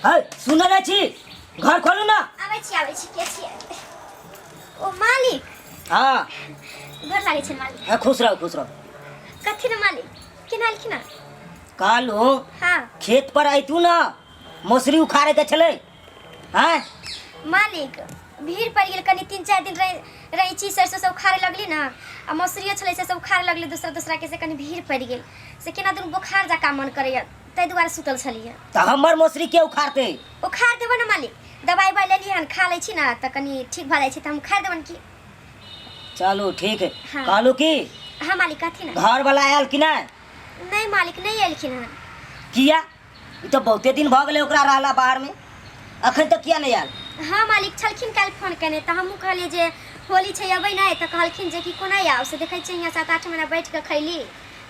है सुन रहे छी घर खोलू ना। आबै छी के छियै ओ मालिक। हाँ घर लागे छै मालिक। है खुश रहो कथी रे मालिक केना आलखिन ना? कालो हाँ खेत पर आइतू ना मौसरी उखाड़े के चले हैं। मालिक भीड़ पड़ गेल कनी 3-4 दिन रही छी सरसों सब उखाड़े लगली ना आ मौसरियो छले से सब उखाड़े लगली दूसरा के से कनी भीड़ पड़ गेल से केना दुन बुखार जका मन करैया तै दुआरे सुतल छलिए। तो हमर मौसरी के उखाड़ते उखाड़ देबो ना मालिक दवाई लेली हन खा लै छी ना त कनी ठीक भ जाय छै त हम उखाड़ देबन की। चलो ठीक है। हाँ। कालू की हाँ मालिक कथी ना? घर वाला आयल कि नहीं? नहीं मालिक नहीं एलखिन हन। किया ई तो बहुते दिन भ गेले ओकरा रहला बाहर में अखन तक किया नहीं आयल? हाँ मालिक छलखिन काल फोन केने त हमहू कहलिए जे होली छै अबै नै त कहलखिन जे कि कोना आउ से देखै छै यहाँ 7-8 महीना बैठ के खैली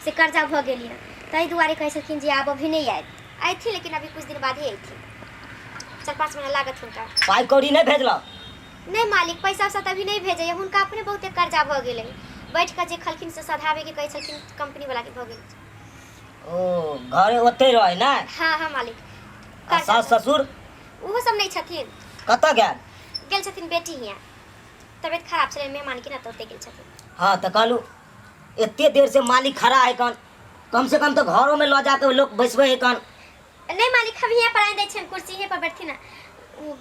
से कर्जा भ गेली तै दुआरे कहै छलखिन जे आब अभी नहीं आयत आइथी लेकिन अभी कुछ दिन बाद ही आइथी 4-5 महीना लागत हुनका। पाई कौड़ी नहीं भेजलो? नहीं मालिक पैसा सब अभी नहीं भेजे हुनका अपने बहुते कर्जा भ गेले बैठ के जे खलखिन से सधावे के कहै छलखिन कंपनी वाला के भ गेल। ओ घरे ओते रहे ना? हाँ हाँ मालिक। आ सास ससुर वो सब नहीं छथिन कत गेल छथिन बेटी हियाँ तबियत खराब छलै मेहमान की ना तो ओते गेल छथिन। हाँ तो कहलू एते देर से मालिक खड़ा है कम से कम तो घरों में लो जाके लोग बैसबे है नहीं मालिक हम यहाँ पर आए दै छन कुर्सी यहाँ पर बैठथिन ना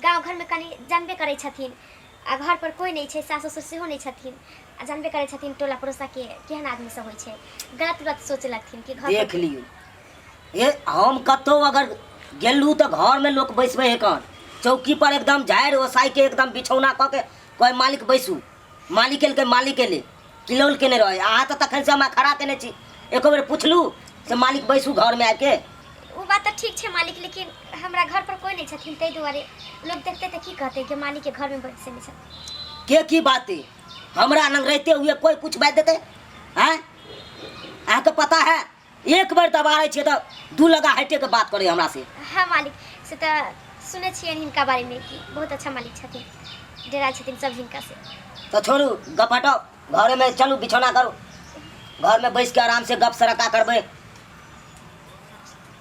गांव घर में कनी जानबे करे छथिन आ घर पर कोई नहीं छै सास ससुर सेहो नहीं छथिन आ जानबे करे छथिन टोला पड़ोसा के केहन आदमी सब होइ छै गलत सोचे लगथिन कि घर देख लियो ये हम कतो अगर गेलू तो घर में लोग बैसबे है चौकी पर एकदम झाड़ ओसाई के एकदम बिछौना क के कोई मालिक बैसू मालिक के मालिक के ले किलोल के नहीं रहे अहाँ तो तखन से हम खड़ा केने छी एको बेर पूछलू से मालिक बैसू घर में आके। वो बात तो ठीक है मालिक लेकिन हमरा घर पर कोई नहीं छथिन तै दुआरे लोग देखते तो की कहते कि मालिक के घर में बैठे नहीं छथिन। के की बात हमरा नंग रहते हुए कोई कुछ बात देते हैं? अहाँ के पता है एक बार दबारे छे तो 2 लगा हटे के बात करे हमरा से। हाँ मालिक से तो सुने छियन इनका बारे में कि बहुत अच्छा मालिक छथिन डेरा छथिन सब हिनका से। तो छोड़ू गप हटाओ घर में चलू बिछौना करो घर में बैस के आराम से गप सरका करबे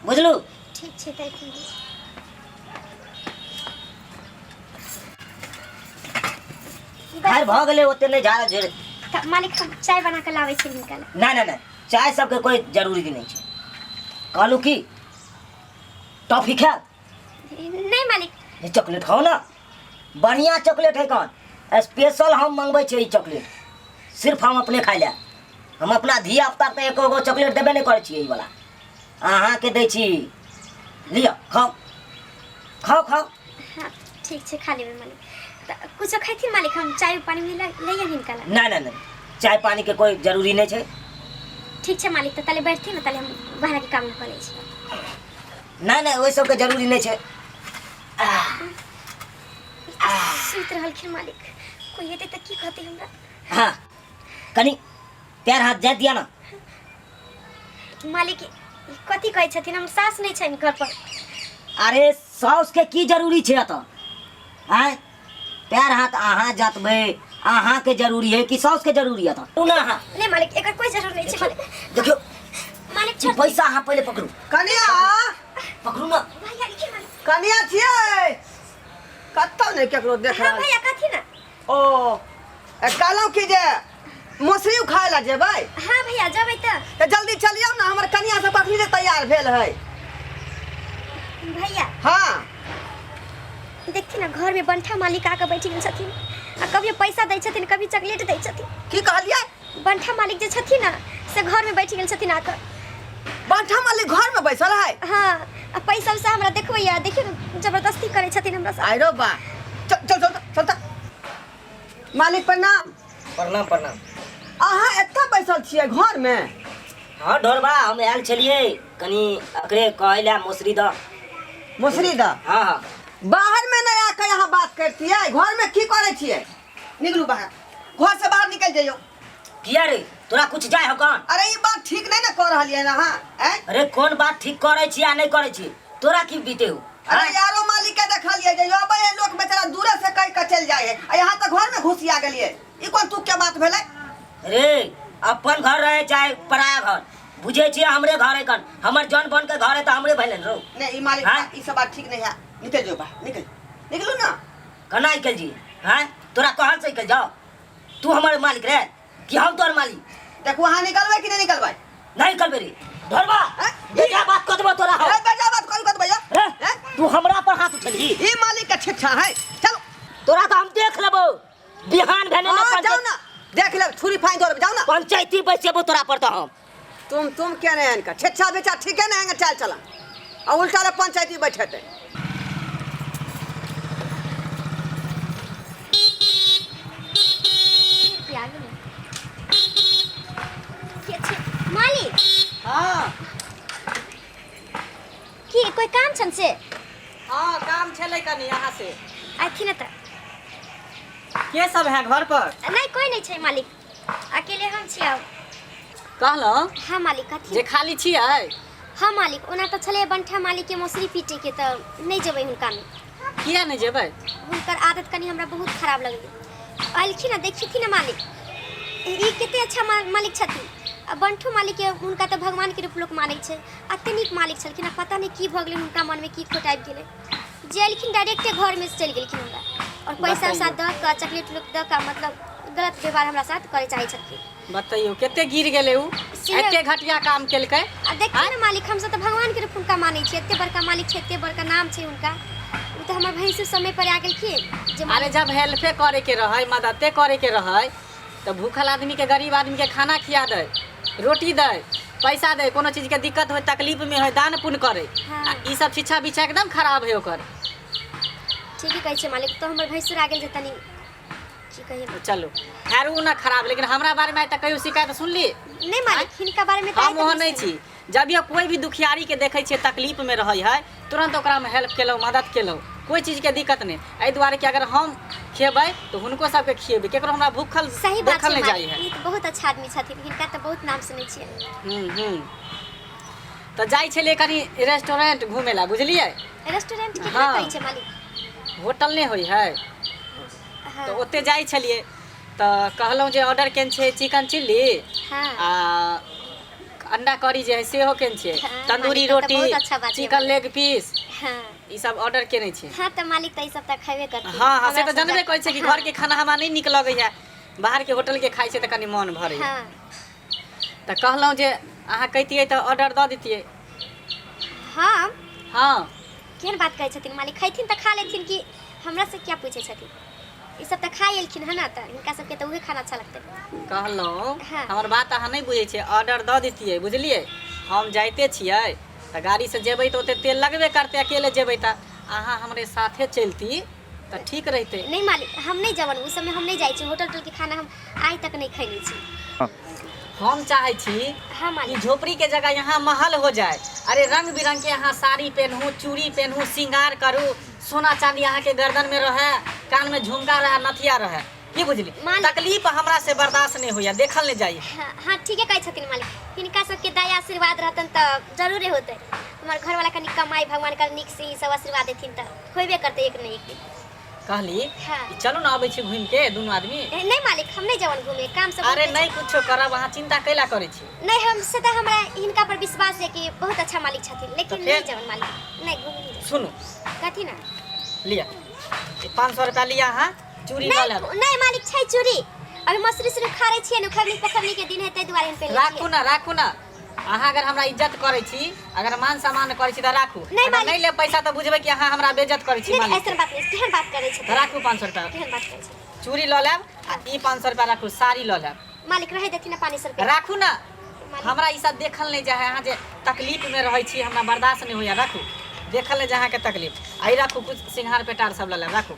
बुझलू? ठीक छै तै खैर भ गेले ओते नहीं जा झेरे मालिक हम चाय बना के लावे छी हिनका ले। नहीं चाय सबके कोई जरूरी नहीं है। कहलू की टॉफी खा? नहीं मालिक ये चॉकलेट खाओ ना बढ़िया चॉकलेट है स्पेशल हम मंगबै छी चॉकलेट सिर्फ हम अपने खाइ ले हम अपना धिया पुता के एको चॉकलेट देबे नहीं करे छी ई वाला अहाँ के दै छी लियो खाओ। हाँ ठीक छै खा लेबे मालिक त कुछ खैथिन मालिक हम चाय पानी में ले हिनका ले। नहीं चाय पानी के कोई जरूरी नहीं है। ठीक छै मालिक त तले बैठथिन न तले हम बाहर के काम कर लै छी। नहीं वही सब के जरूरी नहीं है। सुत रहलखिन मालिक कोई हेते त की कहते हमरा? हाँ कनी पैर हाथ जा दिया ना मालिक कथी कहै छथिन हम सास नहीं छै घर पर। अरे सास के की जरूरी है तो हैं पैर हाथ अहाँ जतबे अहाँ के जरूरी है कि सास के जरूरी है तो ना? हाँ नहीं मालिक एकर कोई जरूरत नहीं छै मालिक। देखियो मालिक जी पैसा अहाँ पहले पकड़ू कनिया भैया पकड़ू ना लिखिए मालिक। कनिया छियै कत्तो नहीं केकरो देख हाँ रहल भैया कथी ना? ओ कहलौं कि जे मौसरी उखाड़े ला जेबै हाँ भैया जबै तो जल्दी चलियौ ना हमर कनिया सब अखनी से तैयार भेल है। भैया हाँ देखथिन ना घर में बंठा मालिक आके बैठ गेल छथिन आ कभी पैसा दै छथिन कभी चॉकलेट दै छथिन। की कहलियै? बंठा मालिक जे छथिन ना से घर में बैठ गेल छथिन आकर। बांठा मालिक घर में बैसल है? हाँ आ पैसा उसा हमरा देखबैया देखियो ना जबरदस्ती करे छथिन हमरा से। आइरो बा चल मालिक प्रणाम। प्रणाम प्रणाम। अहाँ एत्ता बैसल छियै घर में? हाँ ढोरबा हम आयल छलिए कनी अकरे कहला मौसरी द मौसरी दा हाँ बाहर में नहीं आकर यहाँ बात करतियै घर में की करे छियै? निकलू बाहर घर से बाहर निकल जाइयो। किया रे तोरा कुछ जाय हो कौन? अरे ये बात ठीक नहीं ना कर रहलियै ना हाँ अरे कौन बात ठीक करे छी या नहीं करे छी तोरा की बीते हो? अरे यारो मालिक के देखलिए जे अबे ये लोग बेचारा दूरे से कह के चल जाए आ यहाँ तो घर में घुसिया गेलिए ई कोन तू क्या बात भेलै? रे अपन घर रहे चाहे पराया घर बुझे छी हमरे घर है कन हमर जन बन के घर है तो हमरे भइलन रो नहीं ई मालिक हाँ? ई सब बात ठीक नहीं है। निकल जाओ बाहर, निकलो ना। कना निकल जी हैं तोरा कहल से निकल जाओ तू हमारे मालिक रे कि हम तोर मालिक देख वहां निकलबै कि नहीं निकलबै? नहीं निकल बेरी धरबा हैं? बेटा बात कर देबो तोरा हो ए बेटा बात कल भैया। रे तू हमरा पर हाथ उठली ई मालिक का छिछा है। चलो तोरा तो हम देख लेबो बिहान भेने हाँ, ना जाओ ना देख ले छुरी फाइन दो जाओ ना। पंचायती बैसेबो तोरा पर तो हम तुम क्या नहीं इनका छिछा बेचा ठीक है ना चल चला और उल्टा रे पंचायती बैठते। मालिक हाँ की कोई काम छन से हाँ काम छले कनी यहाँ से। आथि न त के सब है घर पर? नहीं कोई नहीं छै मालिक अकेले हम छियै। कहलो हाँ मालिक कथी जे खाली छियै। हाँ मालिक ओना तो छले बंठा मालिक के मौसरी पीटे के तो नहीं जेबै हुनका में। किया नहीं जेबै? हुनकर आदत कनी हमरा बहुत खराब लगलै। आइलखिन न देखिथिन न मालिक ई कते अच्छा मालिक छथिन। आ बंठो मालिक के हुनका तो भगवान के रूप लोक मानै छै। अते नीक मालिक छलखिन पता नहीं की भ गेलै हुनका मन में की खोट आबि गेलै जे एलखिन डायरेक्टे घर में से चलि गेलखिन हमरा और पैसा उसा द के चॉकलेट उकलेट द के मतलब गलत व्यवहार हमरा साथ करे चाहे छलखिन। बताइयो केते गिर गेले उ एते घटिया काम केलकै। आ देखिए ना मालिक हम सब तो भगवान के रूप हुनका मानै छी। एते बड़का मालिक छै एते बड़का नाम छै हुनका। उ तो हमर भैंसु समय पर आ गेलखिन जे अरे जब हेल्पे करे के रहे मददे करे के रहे तो भूखल आदमी के गरीब आदमी के खाना खिया दे रोटी दे पैसा दे कोनो चीज के दिक्कत हो तकलीफ में हो दान पुण्य करे। हाँ। ई सब शिक्षा बिच्छा एकदम खराब है ओकर। ठीक है कहै छै मालिक तो हमर भैंसुर आ गेल जे तनी की कहिए चलो खैर उ ना खराब लेकिन हमरा बारे में तक कहियो शिकायत सुनली नहीं मालिक हिनका बारे में हम वहाँ नहीं छी। जब ये कोई भी दुखियारी के देखे छे तकलीफ में रहे है तुरंत ओकरा में हेल्प केलो मदद केलो कोई चीज के दिक्कत नहीं। एहि दुआरे कि अगर हम खेबै तो हुनको सबके खिएबै केकरो हमरा भूखल सही बात देखल छै नहीं जाई मालिक है। ई तो बहुत अच्छा आदमी छथिन हिनका तो बहुत नाम सुनै छियै। तो जाई छलिए कनी रेस्टोरेंट घूमे ला बुझलिए। रेस्टोरेंट के हाँ। कहै छै मालिक होटल नहीं होई है हाँ तो ओते जाई छलिए तो कहलौं जे ऑर्डर केन छे चिकन चिल्ली हाँ आ अंडा करी जे है सेहो केन छे हाँ, तंदूरी मालिक, तो रोटी बहुत अच्छा बात है चिकन लेग पीस हाँ ई सब ऑर्डर केने छे। हाँ तो मालिक तो ई सब तो खैबे करती। हाँ हाँ से तो जानबे करै छे कि घर के खाना हमरा नहीं निक लगै है बाहर के होटल के खाई छे तो कनी मन भरे। हाँ तो कहलौं जे अहाँ कहतिए तो ऑर्डर द दितिए। हाँ हाँ केहन बात कहै छथिन मालिक खैथिन तो खा लेथिन कि हमरा से क्या पूछे छथिन। ई सब तो खा एलखिन है ना तो इनका सबके तो उहे खाना अच्छा लगतै। कहलौं हाँ। हमर बात अहाँ नहीं बुझे छे ऑर्डर द दितिए बुझलिए। हम जाइते छियै तो गाड़ी से जेबै तो ओते तेल लगबे करते अकेले जेबै तो अहाँ हमरे साथे चलती तो ठीक रहते। नहीं मालिक हम नहीं जवन उस समय हम नहीं जाइ छी होटल उटल के खाना हम आज तक नहीं खैले छी। हम चाहे छी हाँ कि मालिक झोपड़ी के जगह यहाँ महल हो जाए। अरे रंग बिरंग के यहाँ साड़ी पहनू चूड़ी पहनू श्रृंगार करू सोना चांदी यहाँ के गर्दन में रहे कान में झुमका रहे नथिया रहे की बुझली। मालिक- तकलीफ हमरा से बर्दाश्त नहीं होया देखल नहीं जाइए। हाँ हाँ ठीक है कहै छथिन मालिक हिनका सबके दया आशीर्वाद रहतन तो जरूरे होते। हमार घर वाला कनी कमाई भगवान का निक से ही सब आशीर्वाद देथिन तो होबे करते एक न एक दिन। कहली हाँ कि चलो ना आबै छी घूम के दोनों आदमी। नहीं मालिक हम नहीं जवन घूमे काम सब अरे होते नहीं कुछो करब अहाँ चिंता कैला करे छी। छै। नहीं हम से तो हमरा हिनका पर विश्वास है कि बहुत अच्छा मालिक छथिन लेकिन तो नहीं फिर? जवन मालिक नहीं घूम नहीं सुनो कथी ना लिया 500 रुपया लिया अहाँ चूड़ी नहीं वाला नहीं मालिक छै चूड़ी अभी मसरी से खारे छियै न खरनी पखरनी के दिन है तै दुआरे हम पहले राखू ना अहाँ अगर हमरा इज्जत करे छी अगर मान सम्मान करे छी तो राखू नहीं, अगर मालिक। नहीं ले पैसा तो बुझबे कि अहाँ हमरा बेइज्जत करे छी नहीं मालिक। ऐसा बात नहीं केहन बात करे छै तो राखू 500 रुपया केहन बात करे छै चूड़ी ल लेब आ ई 500 रुपया राखू साड़ी ल लेब मालिक रहे देथिन 500 रुपया राखू ना मालिक। हमरा ई सब देखल नहीं जाए अहाँ जे तकलीफ में रहे छी हमरा बर्दाश्त नहीं होया राखू देखल नहीं जाए के तकलीफ आई राखू कुछ सिंगार पेटार सब ल लेब राखू।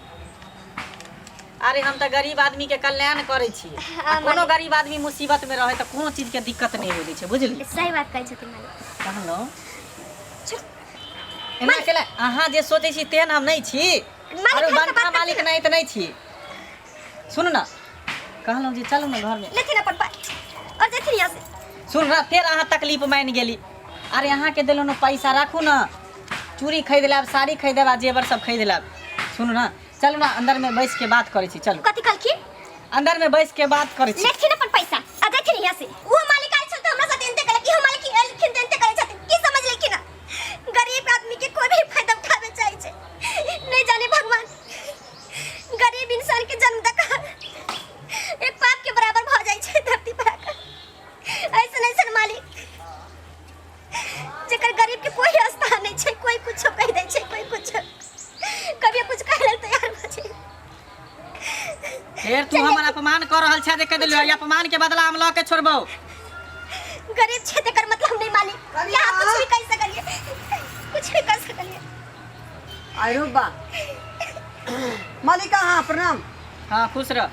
अरे हम तो गरीब आदमी के कल्याण करे छी हाँ, कोनो मालिक। गरीब आदमी मुसीबत में रहे तो कोनो चीज के दिक्कत नहीं होई छै बुझली। सही बात कहै छथिन मालिक कहलो एना केला अहाँ जे सोचे छी तेहन हम नहीं छी मालिक, अरे हम तो बंठा बात मालिक नहीं तो नहीं छी। सुन ना कहलो जे चलू ना घर में लेथिन अपन और जेथिन यहाँ से सुन ना फिर अहाँ तकलीफ मान गेली। अरे अहाँ के देलो ना पैसा राखू ना चूड़ी खरीद लेब साड़ी खरीद लेब जेवर सब खरीद लेब। सुन ना चलू ना अंदर में बैठ के बात करे छी चलो कथी कहलखिन अंदर में बैठ के बात करे छी। लेथिन अपन पैसा आ जेथिन यहाँ से वो मालिक आइल छल त हमरा साथ एनते कहलक कि हम मालिक कोई भी फायदा उठावे चाहे छे नहीं जाने भगवान गरीब इंसान के जन्म तक एक पाप के बराबर भ जाय छे धरती पर आकर ऐसन मालिक जेकर गरीब के कोई स्थान नहीं छे कोई कुछ कह दे छे कोई कुछ कभी कुछ कहले तैयार भ छे फिर तू हमर अपमान कर रहल छै देख देलियो अपमान के बदला हम ल के छोड़बो गरीब छे तेकर मतलब नहीं मालिक यहाँ कुछ भी कह सकलिए कुछ भी कर सकलिए आयो बा मालिका हाँ प्रणाम। हाँ खुश रह।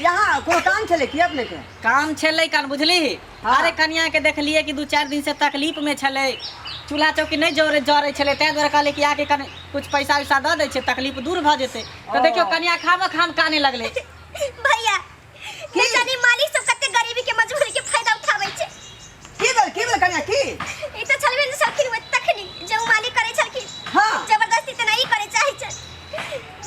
यहाँ को काम छले कि अपने के काम छलै कान बुझली। हाँ। अरे कन्या के देखलिए कि 2-4 दिन से तकलीफ में छलै चूल्हा चौकी नहीं जरे छलै तै दुआरे कहले कि आके कने कुछ पैसा वैसा दऽ दै छै तकलीफ दूर भ जेतै तो देखियो कन्या खाम काने लगले भैया नहीं जानी मालिक सब कते गरीबी के मजबूरी के फायदा उठाबै छै की बेल कन्या की ई तो छलबे न सखी तखनी जे मालिक करे छलखिन हाँ जबरदस्ती त नहीं करे चाहे छै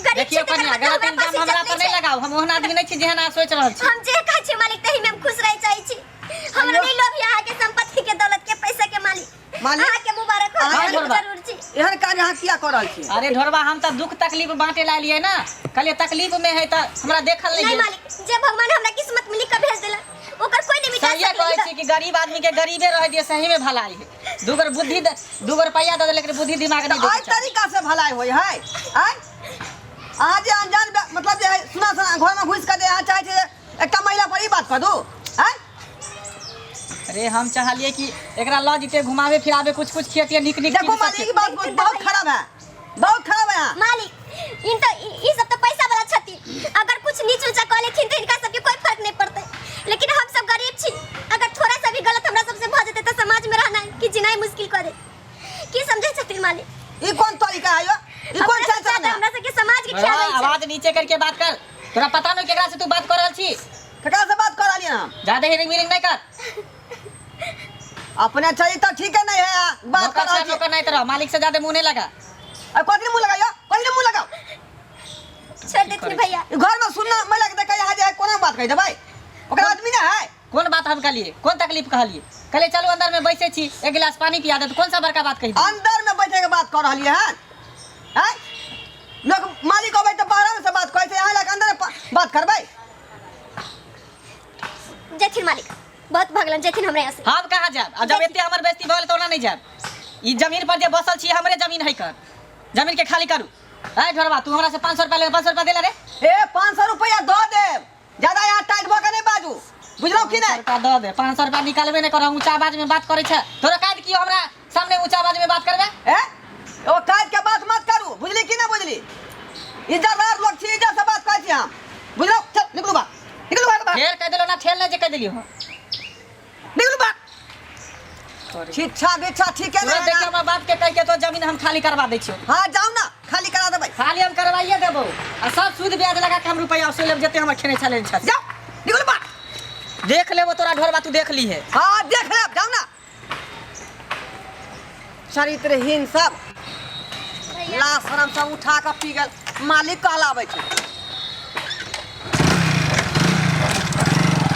गरीब देखियो कन्या गलत इल्जाम हमरा पर नहीं लगाओ हम ओहन आदमी नहीं छी जेहन आ सोच रहल छी हम जे कहै छी मालिक तही में हम खुश रह चाहे छी हमरा नहीं लोभ यहाँ के संपत्ति के दौलत के पैसा के मालिक अहाँ के मुबारक हो जरूर छी एहन कार्य यहाँ किया कर रहल छी। अरे ढोरबा हम तो दुख तकलीफ बांटे ला लिए ना कहलिए तकलीफ में है तो हमरा देखल नहीं नहीं मालिक जे भगवान हमरा किस्मत में लिख के भेज देला ओकर कोई नहीं मिटा सही कहै छी कि गरीब आदमी के गरीबे रह दिए सही में भलाई है दूगर बुद्धि 2 रुपया दे लेकिन बुद्धि दिमाग नहीं दे आई तरीका से भलाई होय है आज अनजान मतलब जे सुना घर में घुस के दे चाहे छे एकटा महिला पर ही बात कर दो हैं। अरे हम चाहलिए कि एकरा ल जीते घुमावे फिरावे कुछ खियातिए निक देखो मालिक की बात बहुत खराब है यहाँ मालिक इन तो ई सब तो पैसा वाला छथि अगर कुछ नीच ऊंचा कह लेथिन तो इनका सबके कोई फर्क नहीं पड़ते लेकिन हम सब गरीब छी अगर थोड़ा सा भी गलत हमरा सबसे भ जेते तो समाज में रहना कि जिनाई मुश्किल करे की समझे छथिन मालिक ई कौन तरीका है यो ई कौन चलता है हमरा सबके समाज के ख्याल है आवाज नीचे करके बात कर तोरा पता नहीं केकरा से तू बात कर रहल छी केकरा से बात कर रहलिए हम ज्यादा हिरिंग मिरिंग नहीं कर अपने चाहिए तो ठीक है नहीं है बात कर रहल छी नौकर नहीं तरह मालिक से ज्यादा मुंह नहीं लगा कथी मुंह लगायो कथी मुंह लगाओ छोड़ देथिन भैया घर में सुनना मैं लग देखा यहाँ जे कोना बात कहि दे भाई ओकरा आदमी ना है कौन बात हम कहलिए कौन तकलीफ कहलिए कहले चलो अंदर में बैठे छी एक गिलास पानी पिया दे तो कौन सा बड़का बात कही अंदर में बैठे के बात कर रहलिए हैं लोग मालिक अबै तो बाहर में से बात कहै छै यहाँ लग अंदर बात करबै जेथिन मालिक बहुत भगलन जेथिन हमरा यहाँ से हम कहाँ जाब आ जब एते हमर बेइज्जती भले तो ना नहीं जाब ई जमीन पर जे बसल छी हमरे जमीन है कर जमीन के खाली करू ए ढोरबा तू हमरा से 500 रुपया ले 500 रुपया देला रे ए 500 रुपया दो दे ज्यादा यहाँ टाइट भ के नहीं बाजू बुझलो कि नहीं रुपया दो दे 500 रुपया निकालबे नहीं कर ऊंचा आवाज में बात करे छ तोरा काट कियो हमरा सामने ऊंचा आवाज में बात करबे ए ओ काट के बात मत करू बुझली कि ना बुझली इज्जतदार लोग छी इज्जत से बात कहै छी हम बुझलो चल निकलू बा फेर कह देलो ना ठेल नहीं जे कह देलियो निकलू बा शिक्षा बेचा ठीक है तोरा देख ना हमरा बात के कह के तो जमीन हम खाली करवा दै छियो हां जाओ ना खाली करा देबै खाली हम करवाइए देबो आ सब सूद ब्याज लगा के हम रुपया से लेब जते हमर खेने चले छ जाओ निकलू बा देख लेबो तोरा ढोरबा तू देख ली है हां देख ले जाओ ना चरित्रहीन सब ला शरम सब उठा के पी गेल मालिक कहलाबै छै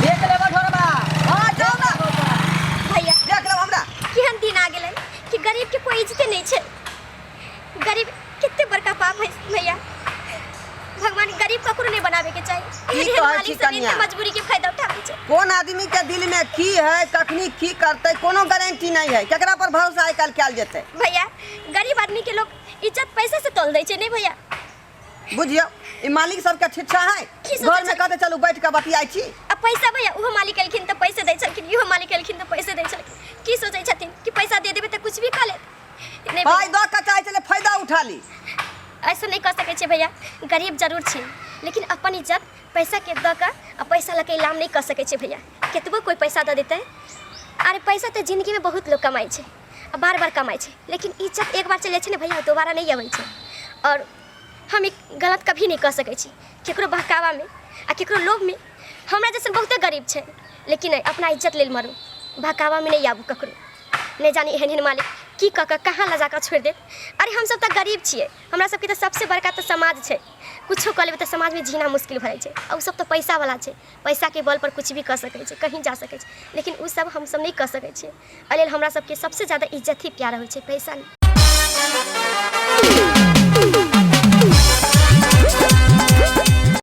देख लेबो ढोरबा हां जाओ ना भैया देख ले हमरा केहन दिन आ गेलै कि गरीब के कोई इज्जत नहीं छै गरीब कितने बड़का पाप है भैया भगवान गरीब ककरो नहीं बनावे के चाहिए की कहै छी कन्या मजबूरी के फायदा उठावे छै कौन आदमी के दिल में की है कखनी की करते कोनो गारंटी नहीं है केकरा पर भरोसा आइ काल कैल जेतै भैया गरीब आदमी के लोग इज्जत पैसे से तोल दै छै नहीं भैया बुझियो ई मालिक सबके शिक्षा है की सोचै घर में छै? कहते चलू बैठ के बतियाई छी अब पैसा भैया उहो मालिक एलखिन तो पैसे दै छलखिन इहो मालिक एलखिन तो पैसे दै छलखिन की सोचै छथिन कि पैसा दे देबै तो कुछ भी खा ले नहीं पाई भैया, दो के चाहे चले फायदा उठा ली ऐसा नहीं कर सकै छै भैया गरीब जरूर छी लेकिन अपन इज्जत पैसा के द के आ पैसा लके इलाम नहीं कर सकै छै भैया केतबो कोई पैसा दे देतै अरे पैसा तो जिंदगी में बहुत लोग कमाई छै आ बार बार कमाई छै लेकिन इज्जत एक बार चले छै ना भैया दोबारा नहीं आबै छै और हम एक गलत कभी नहीं कर सकै छी केकरो बहकावा में आ केकरो लोभ में हमरा जैसन बहुते गरीब छै लेकिन अपना इज्जत लेल मरू बहकावा में नहीं आबू ककरो नहीं जानी एहन एहन मालिक की कह कहाँ ला जाकर छोड़ दे अरे हम सब तो गरीब छिए हमरा सबके तो सबसे बड़का तो समाज छै कुछो कऽ लेबै तऽ समाजमे जीना मुश्किल भऽ जाइ छै। आ उ सब तऽ पैसावला छै, पैसाके बल पर कुछ भी कऽ सकै छै, कहीं जा सकै छै, लेकिन उ सब हम सब नहीं कऽ सकै छियै। एहि लेल हमरा सबके सबसे ज़्यादा इज्जत ही प्यारा होइ छै, पैसा नहीं।